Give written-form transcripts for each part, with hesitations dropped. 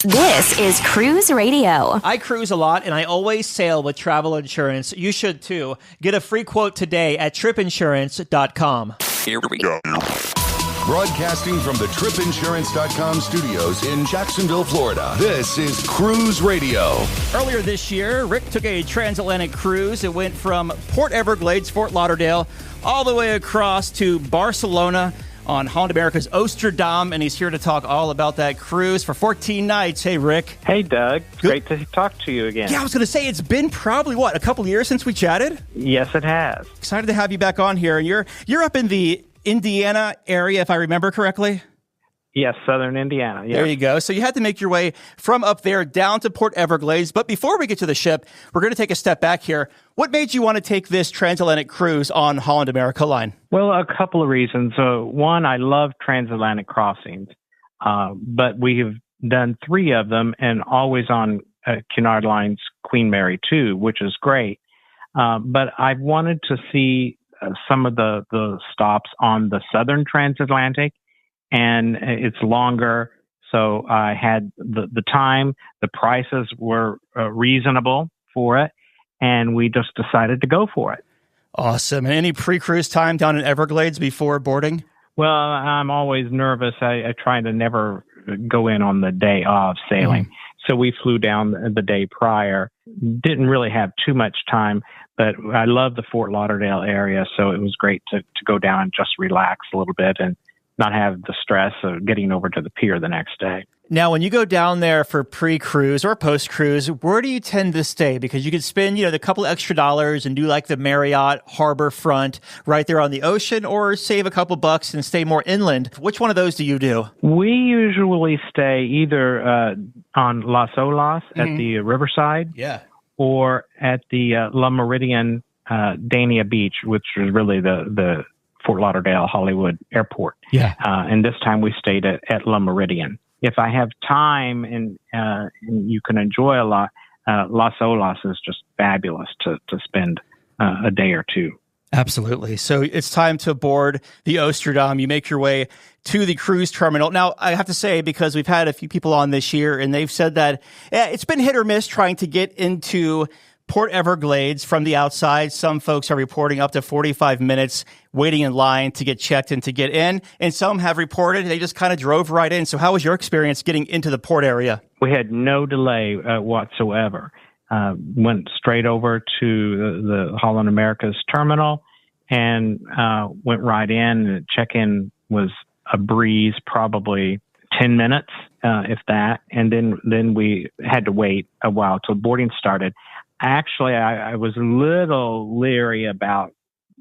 This is Cruise Radio. I cruise a lot, and I always sail with travel insurance. You should too. Get a free quote today at tripinsurance.com. Here we go. Broadcasting from the tripinsurance.com studios in Jacksonville, Florida. This is Cruise Radio. Earlier this year, Rick took a transatlantic cruise. It went from Port Everglades, Fort Lauderdale, all the way across to Barcelona on Holland America's Oosterdam, and he's here to talk all about that cruise for 14 nights. Hey, Rick. Hey, Doug. It's great to talk to you again. Yeah, I was going to say, it's been probably, a couple of years since we chatted? Yes, it has. Excited to have you back on here. You're up in the Indiana area, if I remember correctly? Yes, southern Indiana. Yes. There you go. So you had to make your way from up there down to Port Everglades. But before we get to the ship, we're going to take a step back here. What made you want to take this transatlantic cruise on Holland America Line? Well, a couple of reasons. One, I love transatlantic crossings, but we have done 3 of them and always on Cunard Line's Queen Mary 2, which is great. But I wanted to see some of the stops on the southern transatlantic, and it's longer. So I had the time, the prices were reasonable for it, and we just decided to go for it. Awesome. And any pre-cruise time down in Everglades before boarding? Well, I'm always nervous. I try to never go in on the day of sailing. Mm-hmm. So we flew down the day prior. Didn't really have too much time, but I love the Fort Lauderdale area, so it was great to go down and just relax a little bit and not have the stress of getting over to the pier the next day. Now, when you go down there for pre-cruise or post-cruise, where do you tend to stay? Because you could spend, the couple extra dollars and do like the Marriott Harbor Front right there on the ocean, or save a couple bucks and stay more inland. Which one of those do you do? We usually stay either on Las Olas at the riverside, or at the La Meridian Dania Beach, which is really the Fort Lauderdale Hollywood Airport. And this time we stayed at La Meridian. If I have time and you can enjoy a lot, Las Olas is just fabulous to spend a day or two. Absolutely. So it's time to board the Oosterdam. You make your way to the cruise terminal. Now, I have to say, because we've had a few people on this year, and they've said that it's been hit or miss trying to get into Port Everglades from the outside. Some folks are reporting up to 45 minutes waiting in line to get checked and to get in. And some have reported they just kind of drove right in. So how was your experience getting into the port area? We had no delay whatsoever. Went straight over to the Holland America's terminal and went right in. Check-in was a breeze, probably 10 minutes, if that. And then we had to wait a while till boarding started. Actually, I was a little leery about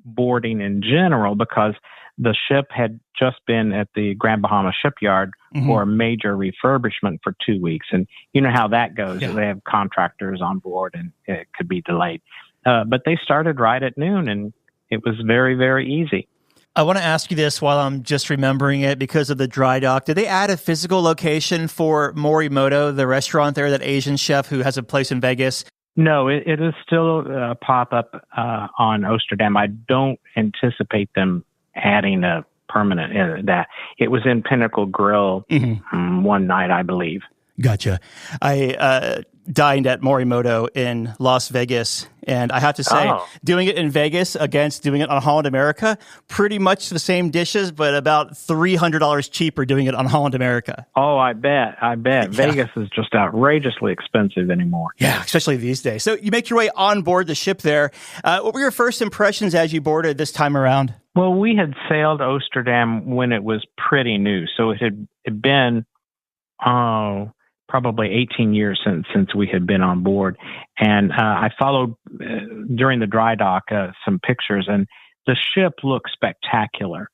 boarding in general because the ship had just been at the Grand Bahama shipyard for a major refurbishment for 2 weeks. And you know how that goes. Yeah. They have contractors on board and it could be delayed. But they started right at noon and it was very, very easy. I want to ask you this while I'm just remembering it because of the dry dock. Did they add a physical location for Morimoto, the restaurant there, that Asian chef who has a place in Vegas? No, it is still a pop-up on Oosterdam. I don't anticipate them adding a permanent that. It was in Pinnacle Grill one night, I believe. Gotcha. I dined at Morimoto in Las Vegas, and I have to say, doing it in Vegas against doing it on Holland America, pretty much the same dishes, but about $300 cheaper doing it on Holland America. Oh, I bet. Yeah. Vegas is just outrageously expensive anymore. Yeah, especially these days. So you make your way on board the ship there. What were your first impressions as you boarded this time around? Well, we had sailed Oosterdam when it was pretty new, so it had been, probably 18 years since we had been on board. And I followed during the dry dock some pictures, and the ship looked spectacular.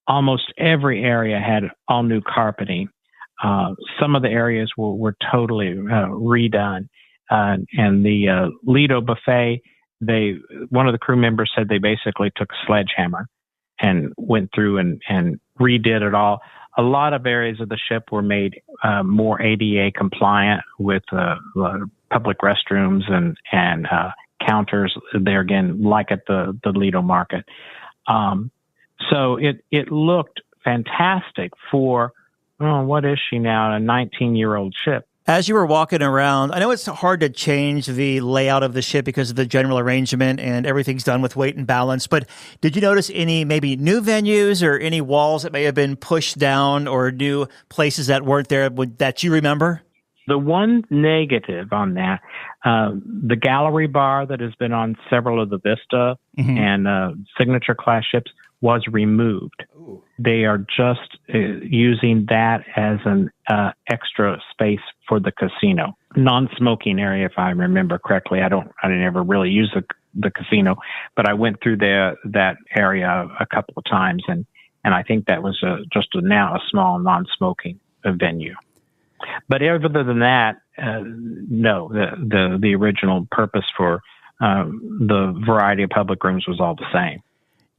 Almost every area had all new carpeting. Some of the areas were totally redone. And the Lido buffet, one of the crew members said they basically took a sledgehammer and went through and redid it all. A lot of areas of the ship were made more ADA compliant with public restrooms and counters there again, like at the Lido Market. So it looked fantastic for what is she now? A 19-year-old ship. As you were walking around, I know it's hard to change the layout of the ship because of the general arrangement and everything's done with weight and balance, but did you notice any maybe new venues or any walls that may have been pushed down or new places that weren't there that you remember? The one negative on that, the gallery bar that has been on several of the Vista and Signature class ships was removed. Ooh. They are just using that as an extra space for the casino. Non-smoking area, if I remember correctly. I didn't ever really use the casino, but I went through that area a couple of times, and I think that was now a small non-smoking venue. But other than that, no, the original purpose for the variety of public rooms was all the same.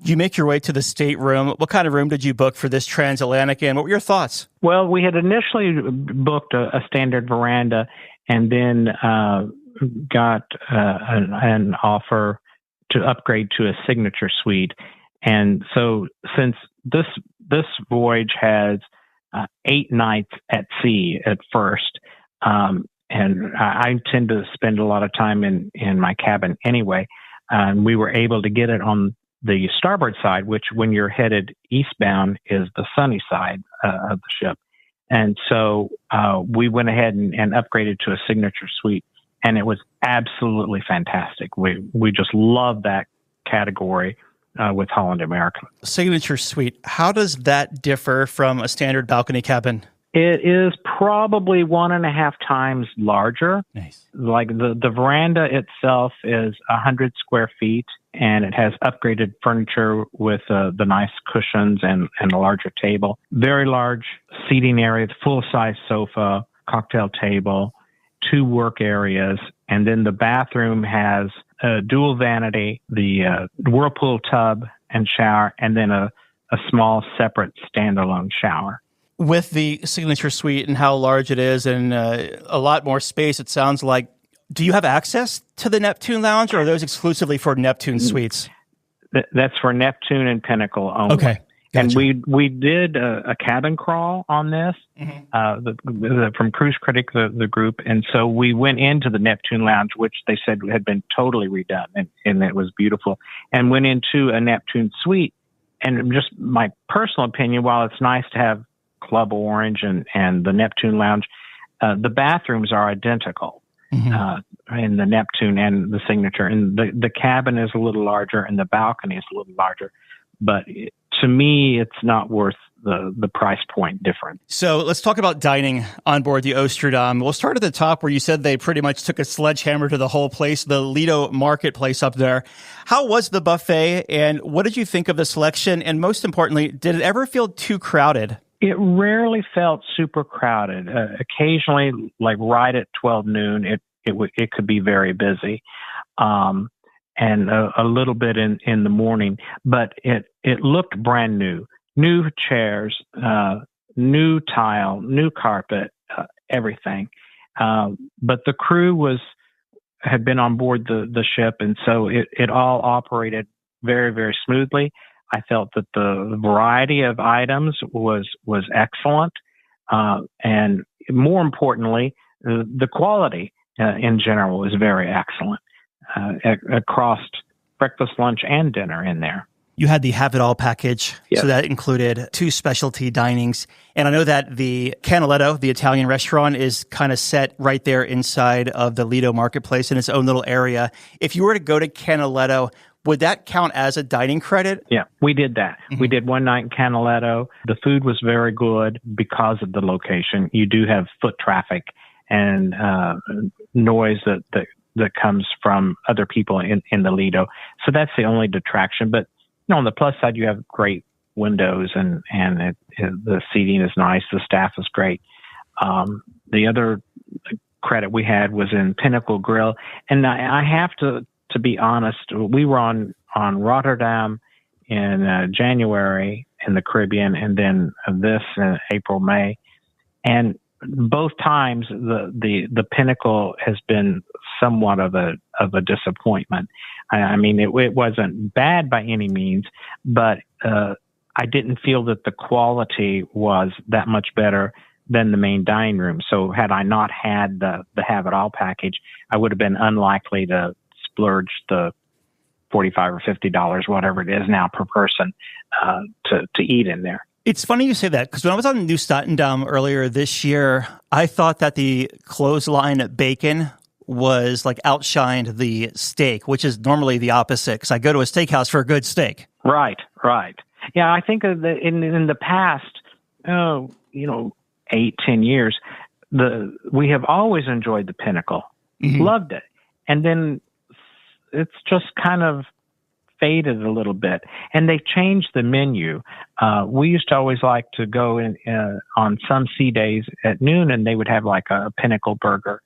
You make your way to the stateroom. What kind of room did you book for this Transatlantic, and what were your thoughts? Well, we had initially booked a standard veranda, and then got an offer to upgrade to a signature suite. And so, since this voyage has 8 nights at sea at first, and I tend to spend a lot of time in my cabin anyway, and we were able to get it on the starboard side, which when you're headed eastbound is the sunny side of the ship. And so we went ahead and upgraded to a signature suite, and it was absolutely fantastic. We just love that category with Holland America. Signature suite, how does that differ from a standard balcony cabin? It is probably 1.5 times larger. Nice. Like the veranda itself is 100 square feet, and it has upgraded furniture with the nice cushions and a larger table. Very large seating area, full-size sofa, cocktail table, 2 work areas, and then the bathroom has a dual vanity, the whirlpool tub and shower, and then a small separate standalone shower. With the signature suite and how large it is and a lot more space, it sounds like, do you have access to the Neptune Lounge, or are those exclusively for Neptune suites? That's for Neptune and Pinnacle only. Okay. Gotcha. And we did a cabin crawl on this from Cruise Critic, the group. And so we went into the Neptune Lounge, which they said had been totally redone, and it was beautiful, and went into a Neptune suite. And just my personal opinion, while it's nice to have Club Orange and the Neptune Lounge, the bathrooms are identical in the Neptune and the Signature. And the cabin is a little larger and the balcony is a little larger. But to me, it's not worth the price point difference. So let's talk about dining on board the Oosterdam. We'll start at the top, where you said they pretty much took a sledgehammer to the whole place, the Lido Marketplace up there. How was the buffet, and what did you think of the selection? And most importantly, did it ever feel too crowded? It rarely felt super crowded. Occasionally, like right at 12 noon, it could be very busy, and a little bit in the morning. But it looked brand new. New chairs, new tile, new carpet, everything. But the crew had been on board the ship, and so it all operated very, very smoothly. I felt that the variety of items was excellent, and more importantly, the quality in general was very excellent across breakfast, lunch, and dinner in there. You had the Have It All package, yep. So that included 2 specialty dinings. And I know that the Canaletto, the Italian restaurant, is kind of set right there inside of the Lido Marketplace in its own little area. If you were to go to Canaletto, would that count as a dining credit? Yeah, we did that. Mm-hmm. We did one night in Canaletto. The food was very good because of the location. You do have foot traffic and noise that comes from other people in the Lido. So that's the only detraction. But on the plus side, you have great windows and the seating is nice. The staff is great. The other credit we had was in Pinnacle Grill. And I have to be honest, we were on Rotterdam in January in the Caribbean, and then this in April, May. And both times the Pinnacle has been somewhat of a disappointment. I mean, it wasn't bad by any means, but I didn't feel that the quality was that much better than the main dining room. So had I not had the Have It All package, I would have been unlikely to splurge the $45 or $50, whatever it is now per person, to eat in there. It's funny you say that, because when I was on Oosterdam earlier this year, I thought that the clothesline bacon was like outshined the steak, which is normally the opposite, because I go to a steakhouse for a good steak. Right. Yeah, I think in the past, 8-10 years, we have always enjoyed the Pinnacle, loved it, and then it's just kind of faded a little bit, and they changed the menu. We used to always like to go in on some sea days at noon, and they would have like a Pinnacle burger,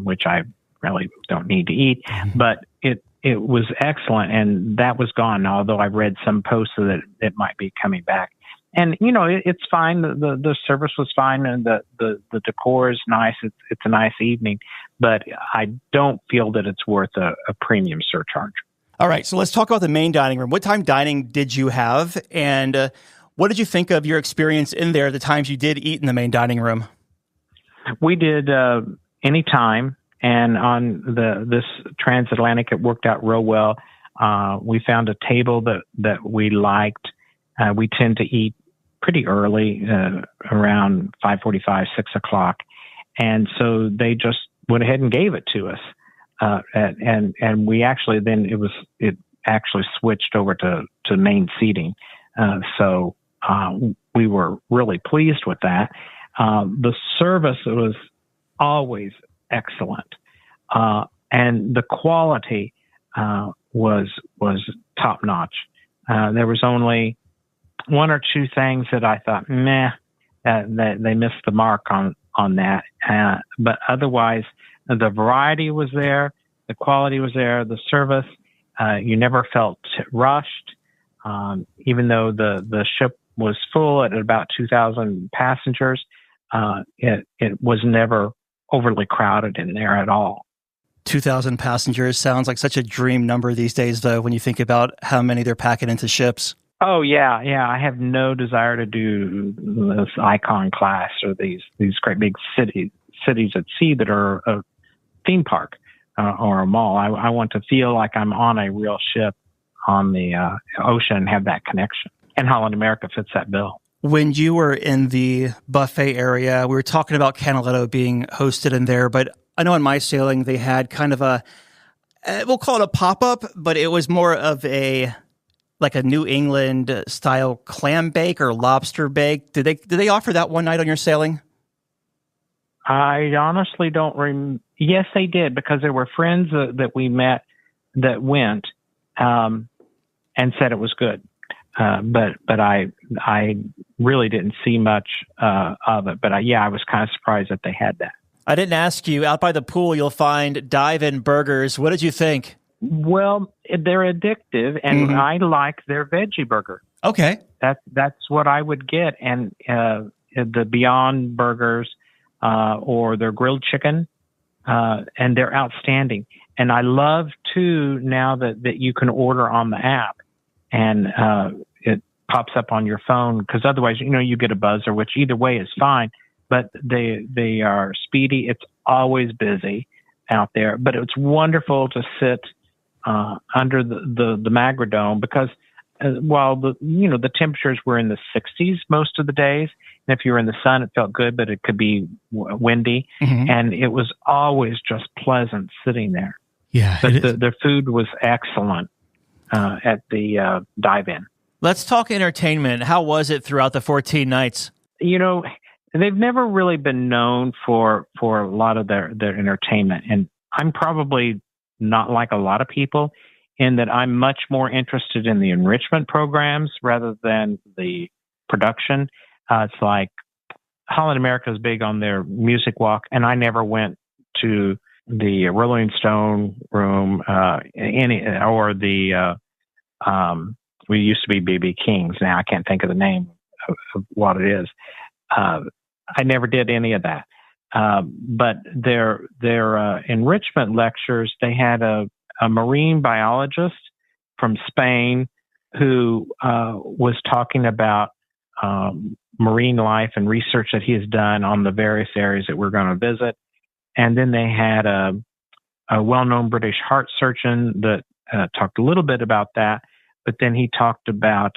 which I really don't need to eat, but it was excellent, and that was gone. Although I've read some posts that it might be coming back, and it's fine. The service was fine, and the decor is nice. It's a nice evening, but I don't feel that it's worth a premium surcharge. All right, so let's talk about the main dining room. What time dining did you have, and what did you think of your experience in there the times you did eat in the main dining room? We did any time, and on this Transatlantic, it worked out real well. We found a table that we liked. We tend to eat pretty early, around 5:45, 6 o'clock, and so they just went ahead and gave it to us. And we actually it actually switched over to main seating. So we were really pleased with that. The service was always excellent. And the quality was top notch. There was only one or two things that I thought, that they missed the mark on that. But otherwise, the variety was there, the quality was there, the service, you never felt rushed. Even though the ship was full at about 2,000 passengers, it was never overly crowded in there at all. 2,000 passengers sounds like such a dream number these days, though, when you think about how many they're packing into ships. Oh, yeah. I have no desire to do this Icon class or these great big cities at sea that are a theme park or a mall. I want to feel like I'm on a real ship on the ocean and have that connection. And Holland America fits that bill. When you were in the buffet area, we were talking about Canaletto being hosted in there, but I know on my sailing they had kind of we'll call it a pop-up, but it was more of like a New England style clam bake or lobster bake. Did they offer that one night on your sailing? I honestly don't remember. Yes, they did, because there were friends that we met that went and said it was good. But I really didn't see much of it. But I was kind of surprised that they had that. I didn't ask you. Out by the pool, you'll find dive-in burgers. What did you think? Well, they're addictive, and I like their veggie burger. Okay. That's what I would get. And the Beyond burgers or their grilled chicken, and they're outstanding. And I love, too, now that you can order on the app, and it pops up on your phone, because otherwise, you get a buzzer, which either way is fine. But they are speedy. It's always busy out there. But it's wonderful to sit under the Magradome, because while the temperatures were in the 60s most of the days, and if you were in the sun, it felt good, but it could be windy, and it was always just pleasant sitting there. Yeah, but the food was excellent at the dive-in. Let's talk entertainment. How was it throughout the 14 nights? They've never really been known for a lot of their entertainment, and I'm probably not like a lot of people in that I'm much more interested in the enrichment programs rather than the production. It's like Holland America is big on their music walk, and I never went to the Rolling Stone room, we used to be B.B. King's. Now I can't think of the name of what it is. I never did any of that. But their enrichment lectures, they had a marine biologist from Spain who was talking about marine life and research that he has done on the various areas that we're going to visit. And then they had a well-known British heart surgeon that talked a little bit about that, but then he talked about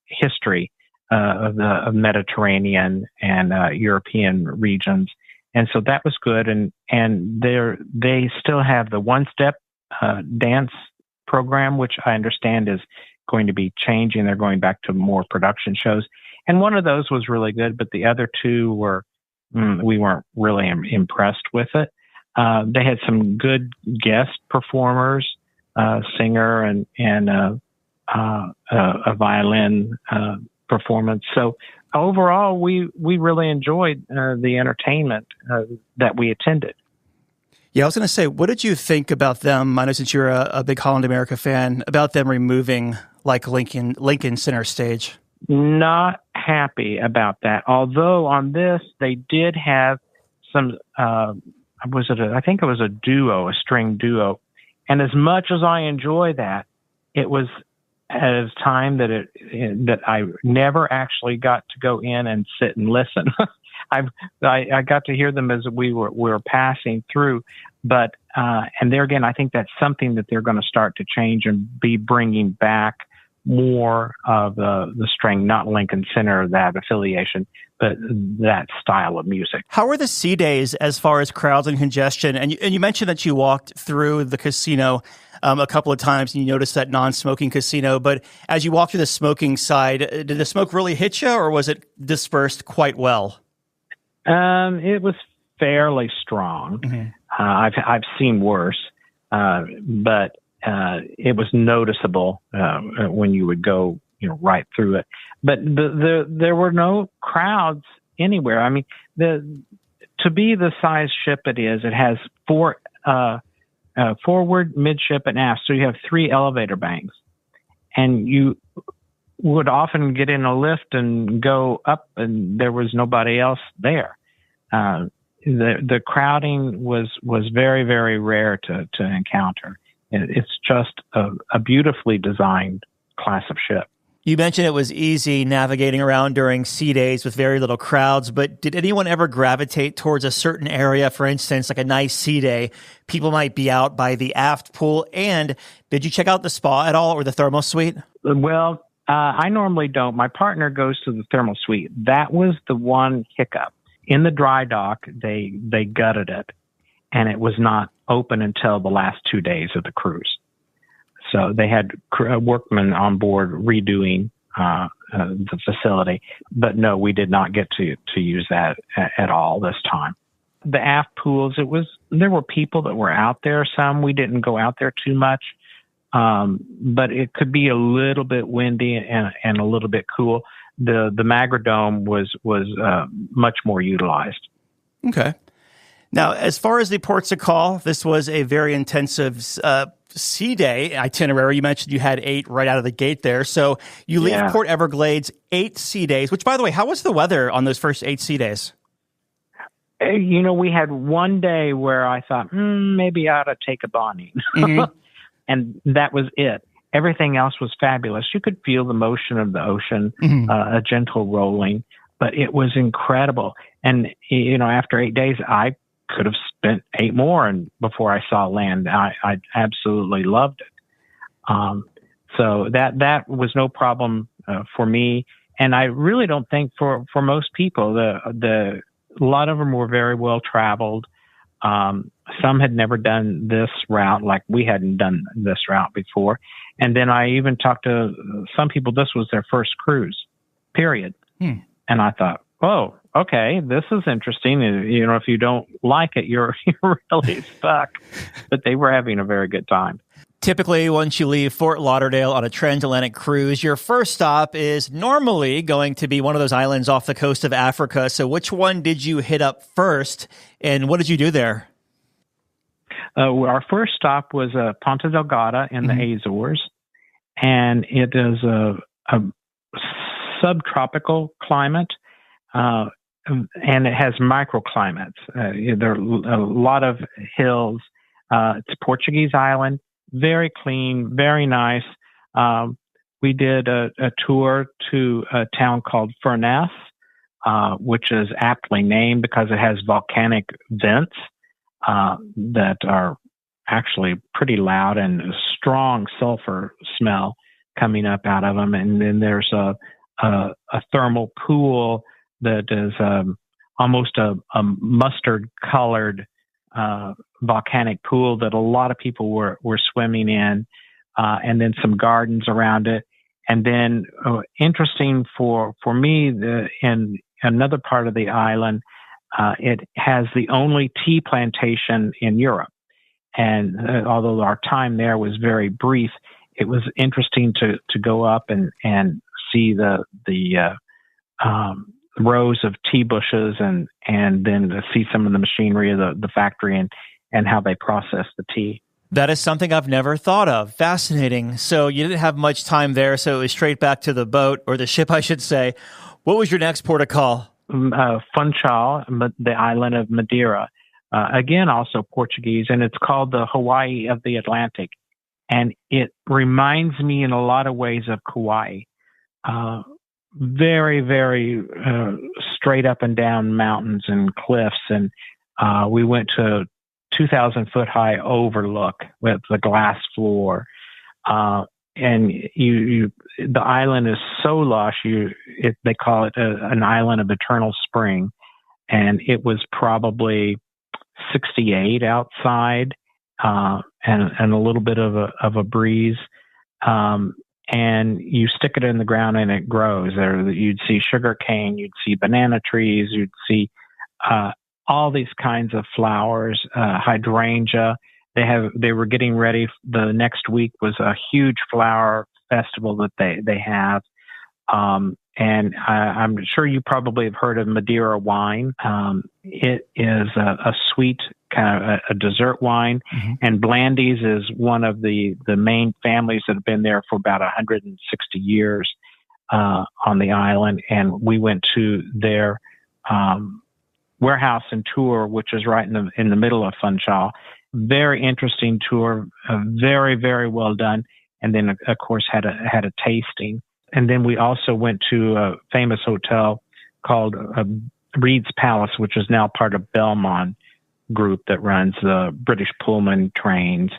history of the Mediterranean and European regions. And so that was good. And they still have the one-step dance program, which I understand is going to be changing. They're going back to more production shows. And one of those was really good, but the other two we weren't really impressed with it. They had some good guest performers, singer and a violin performance. So overall, we really enjoyed the entertainment that we attended. Yeah, I was going to say, what did you think about them? I know since you're a big Holland America fan, about them removing like Lincoln Center Stage. Not happy about that. Although on this, they did have some, I think it was a string duo. And as much as I enjoy that, it was at a time that I never actually got to go in and sit and listen. I got to hear them as we were passing through, but and there again, I think that's something that they're going to start to change and be bringing back more of the string, not Lincoln Center, that affiliation, but that style of music. How were the sea days as far as crowds and congestion? And you mentioned that you walked through the casino a couple of times and you noticed that non-smoking casino, but as you walked through the smoking side, did the smoke really hit you or was it dispersed quite well? It was fairly strong. Mm-hmm. I've seen worse, but it was noticeable when you would go, right through it. But there were no crowds anywhere. I mean, to be the size ship it is, it has four forward, midship, and aft. So you have 3 elevator banks, and you would often get in a lift and go up, and there was nobody else there. The crowding was very, very rare to encounter. It's just a beautifully designed class of ship. You mentioned it was easy navigating around during sea days with very little crowds, but did anyone ever gravitate towards a certain area? For instance, like a nice sea day, people might be out by the aft pool. And did you check out the spa at all or the thermal suite? Well, I normally don't. My partner goes to the thermal suite. That was the one hiccup. In the dry dock, they gutted it, and it was not open until the last 2 days of the cruise. So they had workmen on board redoing the facility. But no, we did not get to use that at all this time. The aft pools, there were people that were out there. Some we didn't go out there too much, but it could be a little bit windy and a little bit cool. The Magradome was much more utilized. Okay. Now, as far as the ports of call, this was a very intensive sea day itinerary. You mentioned you had 8 right out of the gate there. So you leave Port Everglades, 8 sea days, which, by the way, how was the weather on those first 8 sea days? We had one day where I thought, maybe I ought to take a bonnie. Mm-hmm. And that was it. Everything else was fabulous. You could feel the motion of the ocean, a gentle rolling, but it was incredible. And, after 8 days, I could have spent 8 more before I saw land. I absolutely loved it. So that was no problem for me. And I really don't think for most people, a lot of them were very well traveled. Some had never done this route, like we hadn't done this route before. And then I even talked to some people, this was their first cruise, period. And I thought, oh, okay, this is interesting. If you don't like it, you're really stuck. But they were having a very good time. Typically, once you leave Fort Lauderdale on a transatlantic cruise, your first stop is normally going to be one of those islands off the coast of Africa. So which one did you hit up first, and what did you do there? Our first stop was Ponta Delgada in the Azores, and it is a subtropical climate, and it has microclimates. There are a lot of hills. It's a Portuguese island, very clean, very nice. we did a tour to a town called Furness, which is aptly named because it has volcanic vents that are actually pretty loud and a strong sulfur smell coming up out of them. And then there's a thermal pool that is almost a mustard-colored volcanic pool that a lot of people were swimming in, and then some gardens around it. And then interesting for me, in another part of the island, it has the only tea plantation in Europe. And although our time there was very brief, it was interesting to go up and see the rows of tea bushes and then to see some of the machinery of the factory and how they process the tea. That is something I've never thought of. Fascinating. So you didn't have much time there, so it was straight back to the boat, or the ship, I should say. What was your next port of call? Funchal, the island of Madeira. Again, also Portuguese, and it's called the Hawaii of the Atlantic. And it reminds me in a lot of ways of Kauai. Very, very straight up and down mountains and cliffs. And we went to 2,000-foot high overlook with the glass floor. And the island is so lush. They call it an island of eternal spring. And it was probably 68 outside, and a little bit of a breeze. And you stick it in the ground and it grows. There, you'd see sugar cane, you'd see banana trees, you'd see all these kinds of flowers, hydrangea. They were getting ready. The next week was a huge flower festival that they have. And I'm sure you probably have heard of Madeira wine. It is a sweet kind of a dessert wine, and Blandies is one of the main families that have been there for about 160 years on the island. And we went to their warehouse and tour, which is right in the middle of Funchal. Very interesting tour, very, very well done. And then, of course, had a tasting. And then we also went to a famous hotel called Reed's Palace, which is now part of Belmont Group that runs the British Pullman trains.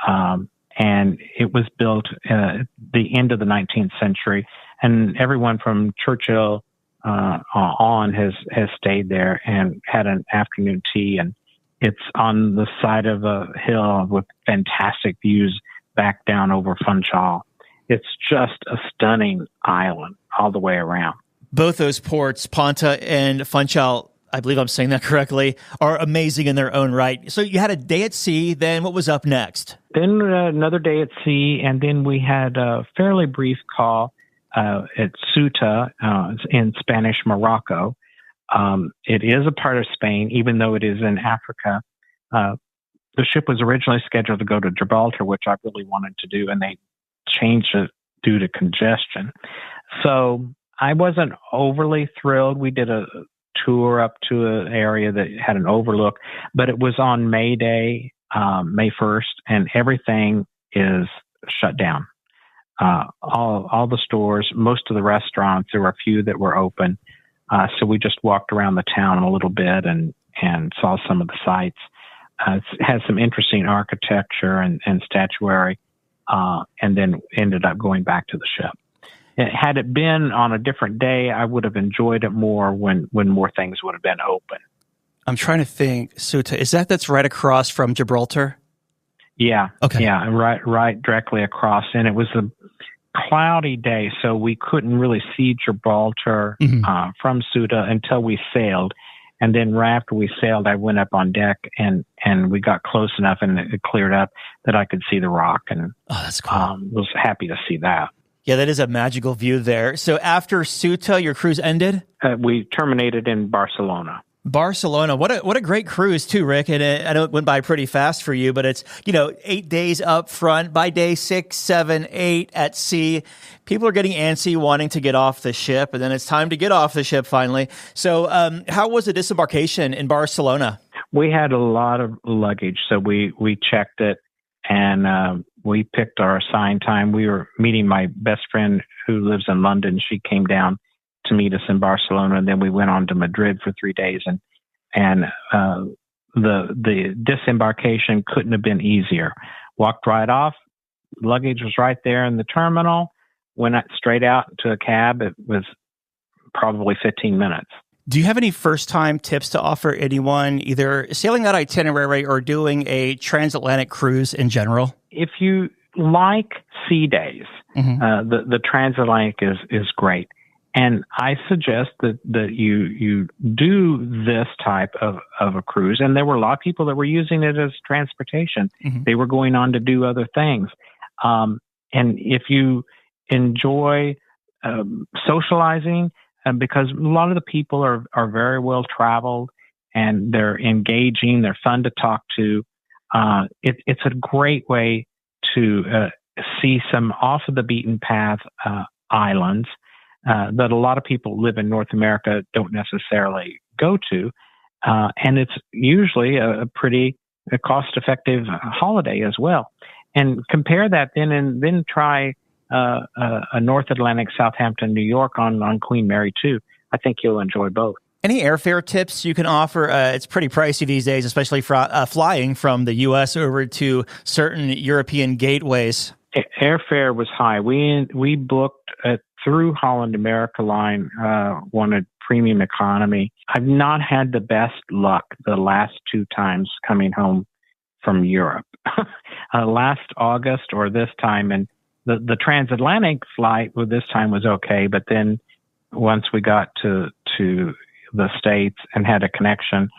And it was built at the end of the 19th century. And everyone from Churchill on has stayed there and had an afternoon tea. And it's on the side of a hill with fantastic views back down over Funchal. It's just a stunning island all the way around. Both those ports, Ponta and Funchal, I believe I'm saying that correctly, are amazing in their own right. So you had a day at sea, then what was up next? Then another day at sea, and then we had a fairly brief call at Ceuta in Spanish Morocco. It is a part of Spain, even though it is in Africa. The ship was originally scheduled to go to Gibraltar, which I really wanted to do, and they changed it due to congestion. So I wasn't overly thrilled. We did a tour up to an area that had an overlook, but it was on May Day, May 1st, and everything is shut down. All the stores, most of the restaurants, there were a few that were open. So we just walked around the town a little bit and saw some of the sights. It has some interesting architecture and statuary, and then ended up going back to the ship. Had it been on a different day, I would have enjoyed it more when more things would have been open. I'm trying to think. Ceuta, that's right across from Gibraltar? Yeah. Okay. Yeah, right directly across. And it was a cloudy day, so we couldn't really see Gibraltar from Ceuta until we sailed. And then right after we sailed, I went up on deck and we got close enough and it cleared up that I could see the rock. And that's cool. Was happy to see that. Yeah, that is a magical view there. So after Ceuta, your cruise ended? We terminated in Barcelona. Barcelona. What a great cruise too, Rick. And I know it went by pretty fast for you, but it's, 8 days up front. By day 6, 7, 8 at sea, people are getting antsy, wanting to get off the ship, and then it's time to get off the ship finally. So how was the disembarkation in Barcelona? We had a lot of luggage, so we checked it, and we picked our assigned time. We were meeting my best friend who lives in London. She came down to meet us in Barcelona, and then we went on to Madrid for 3 days. And the disembarkation couldn't have been easier. Walked right off. Luggage was right there in the terminal. Went straight out to a cab. It was probably 15 minutes. Do you have any first-time tips to offer anyone either sailing that itinerary or doing a transatlantic cruise in general? If you like sea days, the transatlantic is great. And I suggest that you do this type of a cruise. And there were a lot of people that were using it as transportation. They were going on to do other things. And if you enjoy socializing, because a lot of the people are very well traveled and they're engaging, they're fun to talk to. It's a great way to see some off of the beaten path islands that a lot of people live in North America don't necessarily go to. And it's usually a pretty cost-effective holiday as well. And compare that then try a North Atlantic, Southampton, New York on Queen Mary too. I think you'll enjoy both. Any airfare tips you can offer? It's pretty pricey these days, especially for flying from the U.S. over to certain European gateways. Airfare was high. We booked through Holland America Line, wanted premium economy. I've not had the best luck the last 2 times coming home from Europe. Last August or this time, and the transatlantic flight this time was okay, but then once we got to the States and had a connection,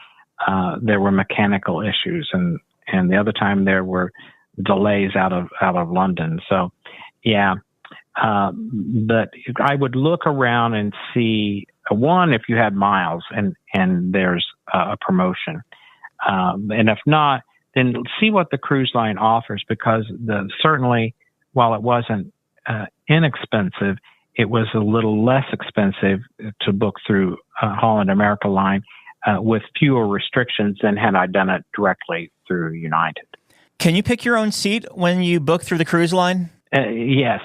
there were mechanical issues, and the other time there were delays out of London. So, yeah, but I would look around and see one if you had miles and there's a promotion, and if not, then see what the cruise line offers, because certainly, while it wasn't inexpensive, it was a little less expensive to book through Holland America Line with fewer restrictions than had I done it directly through United. Can you pick your own seat when you book through the cruise line? Yes.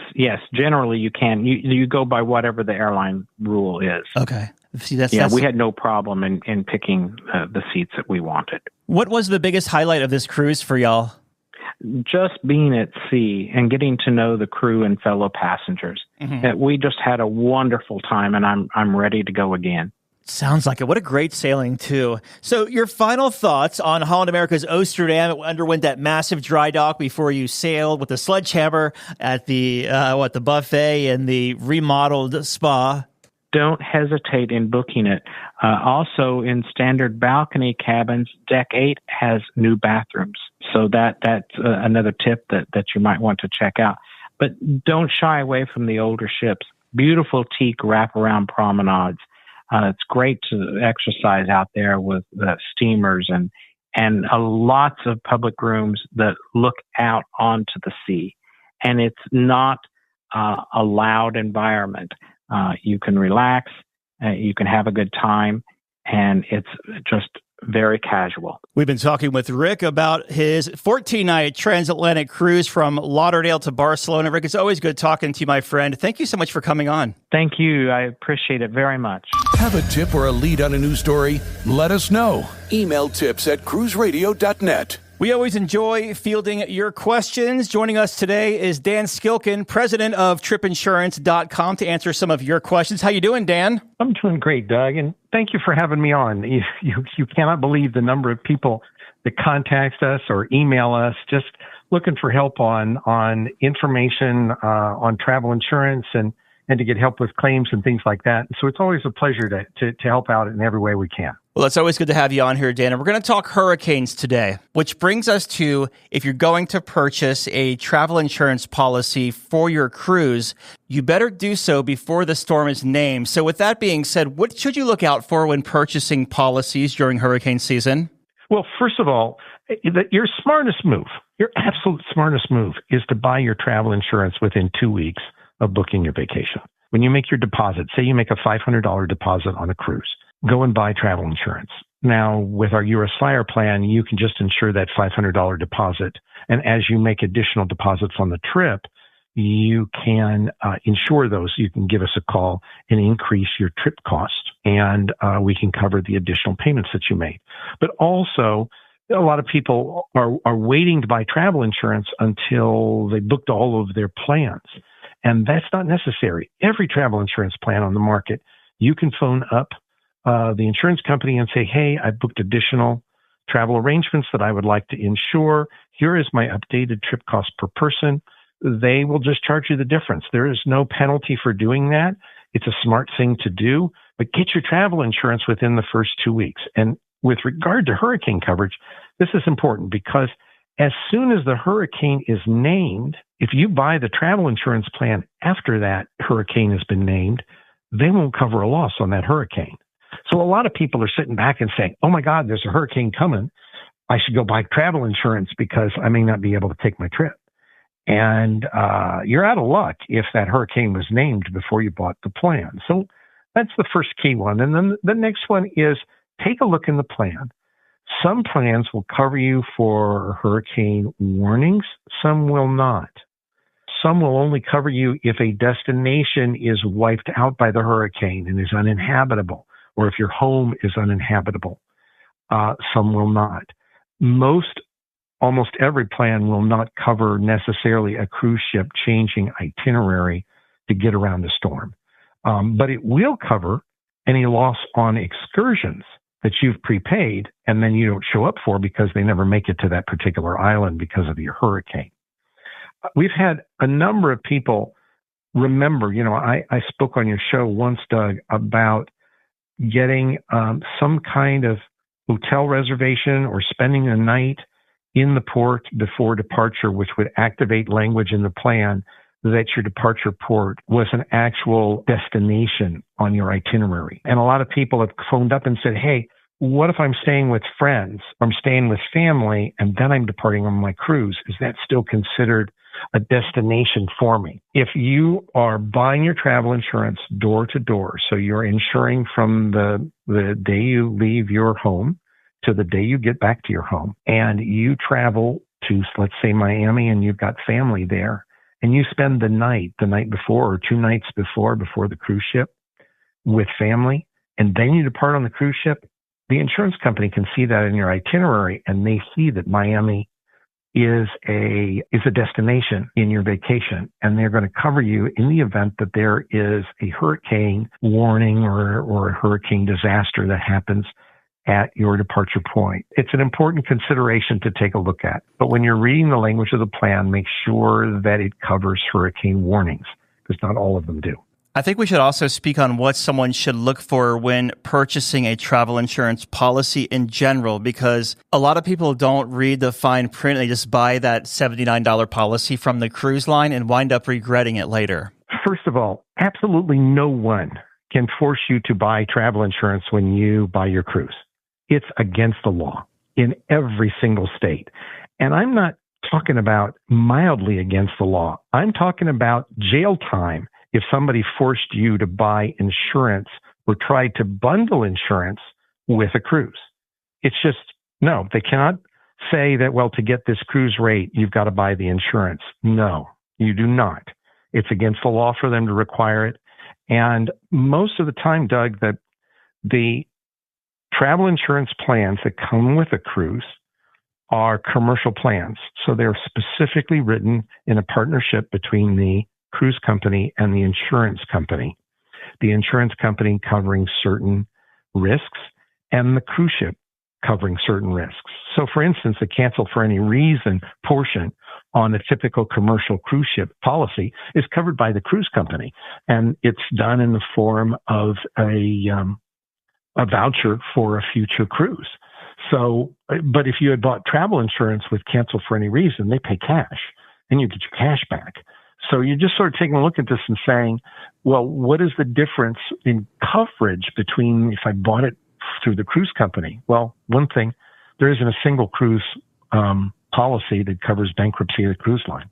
Generally, you can. You go by whatever the airline rule is. Okay. See, we had no problem in picking the seats that we wanted. What was the biggest highlight of this cruise for y'all? Just being at sea and getting to know the crew and fellow passengers. We just had a wonderful time, and I'm ready to go again. Sounds like it. What a great sailing, too. So your final thoughts on Holland America's Oosterdam. It underwent that massive dry dock before you sailed with the sledgehammer at the buffet and the remodeled spa. Don't hesitate in booking it. Also, in standard balcony cabins, Deck 8 has new bathrooms. So that's another tip that you might want to check out. But don't shy away from the older ships. Beautiful teak wraparound promenades. It's great to exercise out there with steamers and lots of public rooms that look out onto the sea. And it's not a loud environment. You can relax, you can have a good time, and it's just very casual. We've been talking with Rick about his 14-night transatlantic cruise from Lauderdale to Barcelona. Rick, it's always good talking to you, my friend. Thank you so much for coming on. Thank you. I appreciate it very much. Have a tip or a lead on a news story? Let us know. Email tips@cruiseradio.net. We always enjoy fielding your questions. Joining us today is Dan Skilken, president of tripinsurance.com, to answer some of your questions. How you doing, Dan? I'm doing great, Doug, and thank you for having me on. You cannot believe the number of people that contact us or email us just looking for help on information on travel insurance and to get help with claims and things like that. So it's always a pleasure to help out in every way we can. Well, it's always good to have you on here, Dan. And we're going to talk hurricanes today, which brings us to, if you're going to purchase a travel insurance policy for your cruise, you better do so before the storm is named. So with that being said, what should you look out for when purchasing policies during hurricane season? Well, first of all, your smartest move, your absolute smartest move is to buy your travel insurance within 2 weeks of booking your vacation. When you make your deposit, say you make a $500 deposit on a cruise, go and buy travel insurance. Now, with our U.S. Fire plan, you can just insure that $500 deposit. And as you make additional deposits on the trip, you can insure those. You can give us a call and increase your trip cost, and we can cover the additional payments that you made. But also, a lot of people are waiting to buy travel insurance until they booked all of their plans. And that's not necessary. Every travel insurance plan on the market, you can phone up the insurance company and say, hey, I booked additional travel arrangements that I would like to insure. Here is my updated trip cost per person. They will just charge you the difference. There is no penalty for doing that. It's a smart thing to do, but get your travel insurance within the first 2 weeks. And with regard to hurricane coverage, this is important because as soon as the hurricane is named, if you buy the travel insurance plan after that hurricane has been named, they won't cover a loss on that hurricane. So a lot of people are sitting back and saying, oh my God, there's a hurricane coming. I should go buy travel insurance because I may not be able to take my trip. And you're out of luck if that hurricane was named before you bought the plan. So that's the first key one. And then the next one is take a look in the plan. Some plans will cover you for hurricane warnings. Some will not. Some will only cover you if a destination is wiped out by the hurricane and is uninhabitable, or if your home is uninhabitable. Some will not. Almost every plan will not cover necessarily a cruise ship changing itinerary to get around the storm. But it will cover any loss on excursions that you've prepaid and then you don't show up for because they never make it to that particular island because of your hurricane. We've had a number of people remember, I spoke on your show once, Doug, about getting some kind of hotel reservation or spending a night in the port before departure, which would activate language in the plan that your departure port was an actual destination on your itinerary. And a lot of people have phoned up and said, hey, what if I'm staying with friends? I'm staying with family, and then I'm departing on my cruise. Is that still considered a destination for me? If you are buying your travel insurance door to door, so you're insuring from the day you leave your home to the day you get back to your home, and you travel to, let's say, Miami, and you've got family there, and you spend the night before or 2 nights before the cruise ship with family, and then you depart on the cruise ship, the insurance company can see that in your itinerary, and they see that Miami is a destination in your vacation, and they're going to cover you in the event that there is a hurricane warning or a hurricane disaster that happens at your departure point. It's an important consideration to take a look at. But when you're reading the language of the plan, make sure that it covers hurricane warnings, because not all of them do. I think we should also speak on what someone should look for when purchasing a travel insurance policy in general, because a lot of people don't read the fine print. They just buy that $79 policy from the cruise line and wind up regretting it later. First of all, absolutely no one can force you to buy travel insurance when you buy your cruise. It's against the law in every single state. And I'm not talking about mildly against the law. I'm talking about jail time if somebody forced you to buy insurance or tried to bundle insurance with a cruise. It's just, no, they cannot say that, well, to get this cruise rate, you've got to buy the insurance. No, you do not. It's against the law for them to require it. And most of the time, Doug, that the travel insurance plans that come with a cruise are commercial plans. So they're specifically written in a partnership between the cruise company and the insurance company. The insurance company covering certain risks and the cruise ship covering certain risks. So for instance, the cancel for any reason portion on a typical commercial cruise ship policy is covered by the cruise company. And it's done in the form of a voucher for a future cruise. So, but if you had bought travel insurance with cancel for any reason, they pay cash and you get your cash back. So you're just sort of taking a look at this and saying, well, what is the difference in coverage between if I bought it through the cruise company? Well, one thing, there isn't a single cruise policy that covers bankruptcy of the cruise line.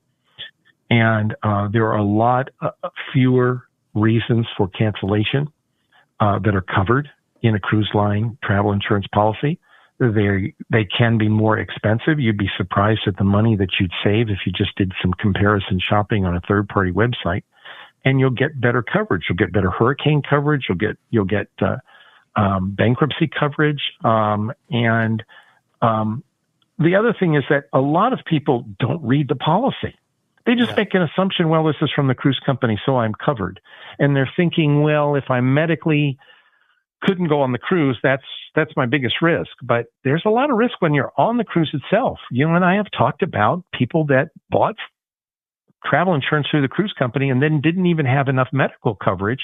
And there are a lot fewer reasons for cancellation that are covered in a cruise line travel insurance policy. They can be more expensive. You'd be surprised at the money that you'd save if you just did some comparison shopping on a third-party website. And you'll get better coverage. You'll get better hurricane coverage. You'll get bankruptcy coverage. And the other thing is that a lot of people don't read the policy. They just make an assumption, well, this is from the cruise company, so I'm covered. And they're thinking, well, if I medically couldn't go on the cruise, that's my biggest risk. But there's a lot of risk when you're on the cruise itself. You and I have talked about people that bought travel insurance through the cruise company and then didn't even have enough medical coverage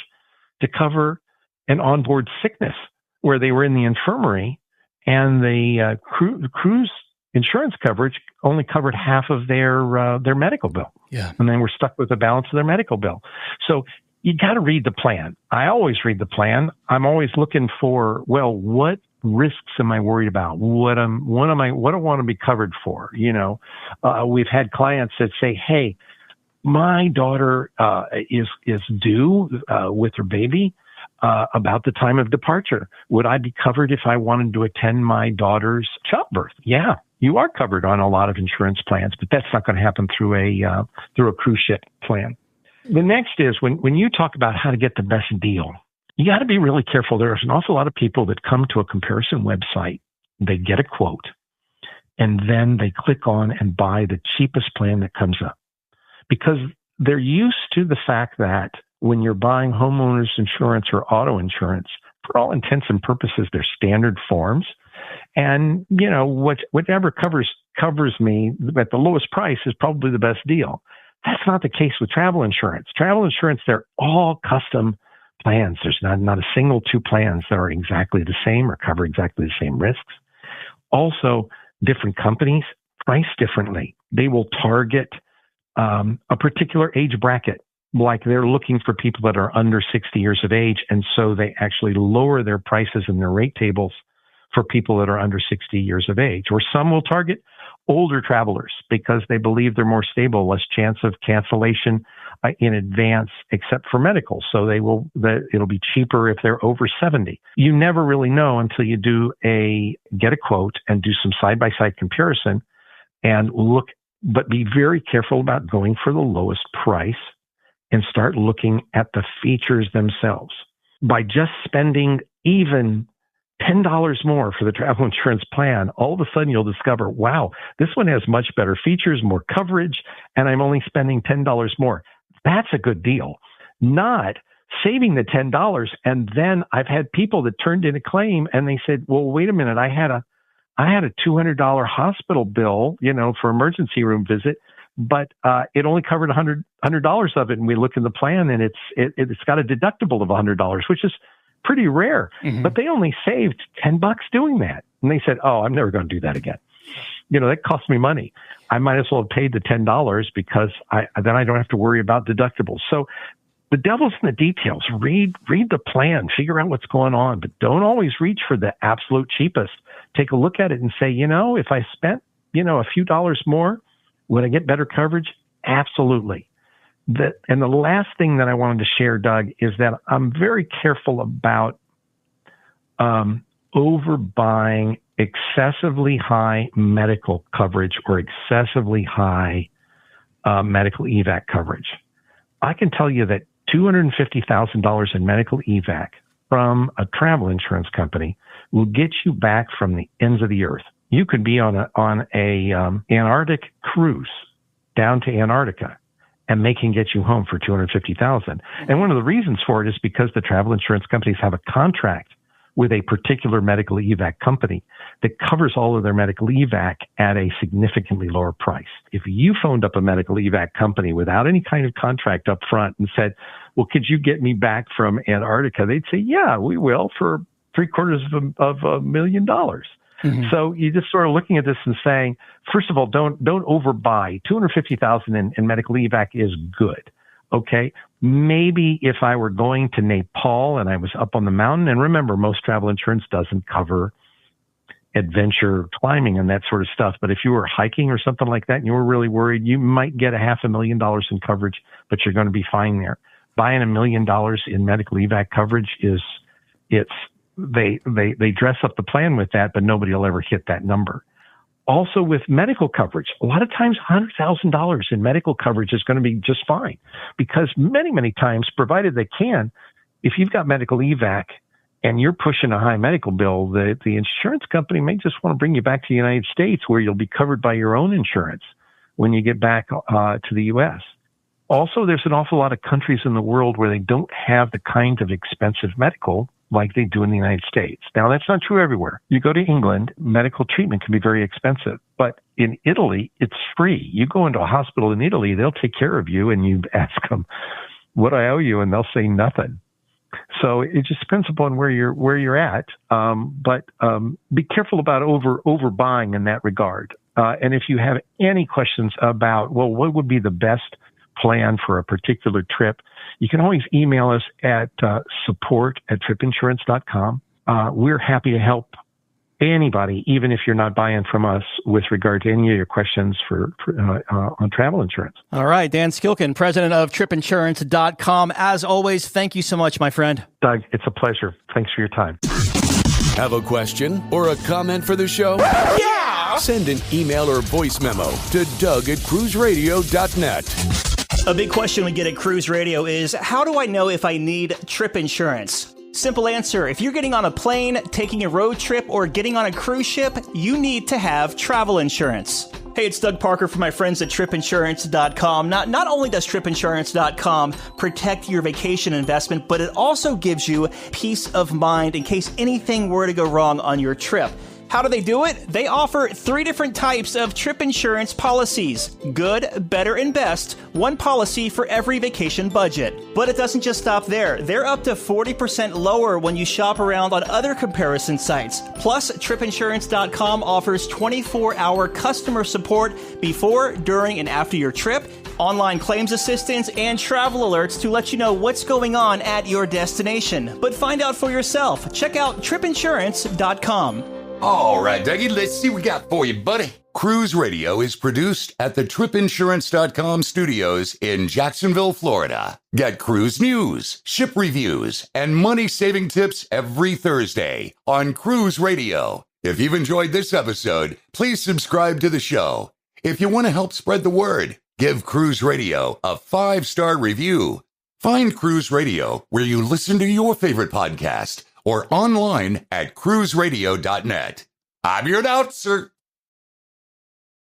to cover an onboard sickness where they were in the infirmary, and the cruise insurance coverage only covered half of their medical bill. Yeah. And then we're stuck with the balance of their medical bill. So you got to read the plan. I always read the plan. I'm always looking for, well, what risks am I worried about? What do I want to be covered for? We've had clients that say, hey, my daughter is due with her baby about the time of departure. Would I be covered if I wanted to attend my daughter's childbirth? Yeah, you are covered on a lot of insurance plans, but that's not going to happen through a cruise ship plan. The next is when you talk about how to get the best deal, you got to be really careful. There's an awful lot of people that come to a comparison website, they get a quote, and then they click on and buy the cheapest plan that comes up, because they're used to the fact that when you're buying homeowners insurance or auto insurance, for all intents and purposes, they're standard forms. And, whatever covers me at the lowest price is probably the best deal. That's not the case with travel insurance. Travel insurance, they're all custom plans. There's not a single two plans that are exactly the same or cover exactly the same risks. Also, different companies price differently. They will target a particular age bracket, like they're looking for people that are under 60 years of age. And so they actually lower their prices in their rate tables for people that are under 60 years of age. Or some will target older travelers because they believe they're more stable, less chance of cancellation in advance, except for medical. So it'll be cheaper if they're over 70. You never really know until you get a quote and do some side-by-side comparison and look, but be very careful about going for the lowest price and start looking at the features themselves. By just spending even $10 more for the travel insurance plan, all of a sudden you'll discover, wow, this one has much better features, more coverage, and I'm only spending $10 more. That's a good deal. Not saving the $10, and then I've had people that turned in a claim and they said, well, wait a minute, I had a $200 hospital bill, for emergency room visit, but it only covered $100 of it. And we look in the plan and it's got a deductible of $100, which is pretty rare, but they only saved $10 doing that. And they said, oh, I'm never going to do that again. That cost me money. I might as well have paid the $10 because then I don't have to worry about deductibles. So the devil's in the details. Read the plan, figure out what's going on, but don't always reach for the absolute cheapest. Take a look at it and say, if I spent, a few dollars more, would I get better coverage? Absolutely. And the last thing that I wanted to share, Doug, is that I'm very careful about overbuying excessively high medical coverage or excessively high medical evac coverage. I can tell you that $250,000 in medical evac from a travel insurance company will get you back from the ends of the earth. You could be on a Antarctic cruise down to Antarctica, and they can get you home for $250,000. And one of the reasons for it is because the travel insurance companies have a contract with a particular medical evac company that covers all of their medical evac at a significantly lower price. If you phoned up a medical evac company without any kind of contract up front and said, well, could you get me back from Antarctica? They'd say, yeah, we will, for $750,000. So you just sort of looking at this and saying, first of all, don't overbuy. $250,000 in medical evac is good. Okay. Maybe if I were going to Nepal and I was up on the mountain, and remember, most travel insurance doesn't cover adventure climbing and that sort of stuff. But if you were hiking or something like that and you were really worried, you might get $500,000 in coverage, but you're going to be fine there. Buying $1 million in medical evac coverage they dress up the plan with that, but nobody will ever hit that number. Also with medical coverage, a lot of times $100,000 in medical coverage is going to be just fine, because many times, provided they can, if you've got medical evac and you're pushing a high medical bill, the insurance company may just want to bring you back to the United States, where you'll be covered by your own insurance when you get back to the U.S. Also, there's an awful lot of countries in the world where they don't have the kind of expensive medical like they do in the United States. Now, that's not true everywhere. You go to England, medical treatment can be very expensive. But in Italy, it's free. You go into a hospital in Italy, they'll take care of you, and you ask them, what I owe you, and they'll say nothing. So it just depends upon where you're at. But be careful about overbuying in that regard. And if you have any questions about, well, what would be the best plan for a particular trip, you can always email us at support@tripinsurance.com. We're happy to help anybody, even if you're not buying from us, with regard to any of your questions on travel insurance. All right, Dan Skilken, president of tripinsurance.com. As always, thank you so much, my friend. Doug, it's a pleasure. Thanks for your time. Have a question or a comment for the show? Yeah! Send an email or voice memo to doug@cruiseradio.net. A big question we get at Cruise Radio is, how do I know if I need trip insurance? Simple answer. If you're getting on a plane, taking a road trip, or getting on a cruise ship, you need to have travel insurance. Hey, it's Doug Parker from my friends at tripinsurance.com. Not only does tripinsurance.com protect your vacation investment, but it also gives you peace of mind in case anything were to go wrong on your trip. How do they do it? They offer 3 different types of trip insurance policies. Good, better, and best. One policy for every vacation budget. But it doesn't just stop there. They're up to 40% lower when you shop around on other comparison sites. Plus, tripinsurance.com offers 24-hour customer support before, during, and after your trip, online claims assistance, and travel alerts to let you know what's going on at your destination. But find out for yourself. Check out tripinsurance.com. All right, Dougie, let's see what we got for you, buddy. Cruise Radio is produced at the tripinsurance.com studios in Jacksonville, Florida. Get cruise news, ship reviews, and money-saving tips every Thursday on Cruise Radio. If you've enjoyed this episode, please subscribe to the show. If you want to help spread the word, give Cruise Radio a 5-star review. Find Cruise Radio where you listen to your favorite podcast, or online at cruiseradio.net. I'm your announcer,